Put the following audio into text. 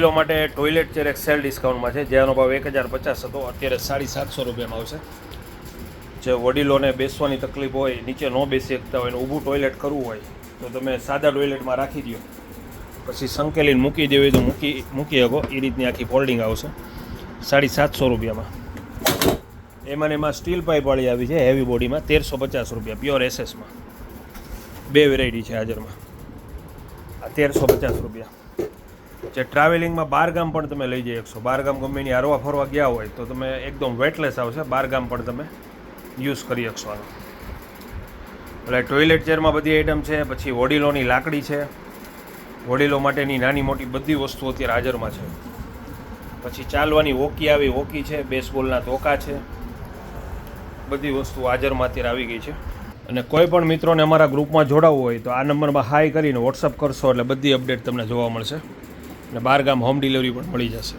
Kilo માટે toilet chair એક cell ડિસ્કાઉન્ટમાં છે, જેનો ભાવ 1050 હતો, અત્યારે 750 રૂપિયામાં આવશે. જે વડીલોને બેસવાની તકલીફ હોય, નીચે ન બેસી શકતા હોય, ઊભું ટોયલેટ કરવું હોય તો તમે સાદા ટોયલેટમાં રાખી દો, પછી સંકેલીને મૂકી દેવી તો મૂકી શકો. એ રીતની આખી ફોલ્ડિંગ આવશે 750 રૂપિયામાં. એમાં સ્ટીલ પાઇપવાળી આવી છે હેવી બોડીમાં, 1350 રૂપિયા પ્યોર એસએસમાં. બે વેરાયટી છે હાજરમાં. આ 1350 રૂપિયા. જે ટ્રાવેલિંગમાં બારગામ પણ તમે લઈ જઈ શકશો. બારગામ ગમે એની હરવા ફરવા ગયા હોય તો તમે એકદમ વેટલેસ આવશે, બારગામ પણ તમે યુઝ કરી શકશો આનો. એટલે ટોયલેટ ચેરમાં બધી આઈટમ છે. પછી વડીલોની લાકડી છે, વડીલો માટેની નાની મોટી બધી વસ્તુ અત્યારે હાજરમાં છે. પછી ચાલવાની વોકી આવી, વોકી છે, બેસબોલના ધોકા છે, બધી વસ્તુ હાજરમાં અત્યારે આવી ગઈ છે. અને કોઈ પણ મિત્રોને અમારા ગ્રુપમાં જોડાવવું હોય તો આ નંબરમાં હાઈ કરીને વોટ્સઅપ કરશો એટલે બધી અપડેટ તમને જોવા મળશે. અને બારગામ હોમ ડિલિવરી પણ મળી જશે.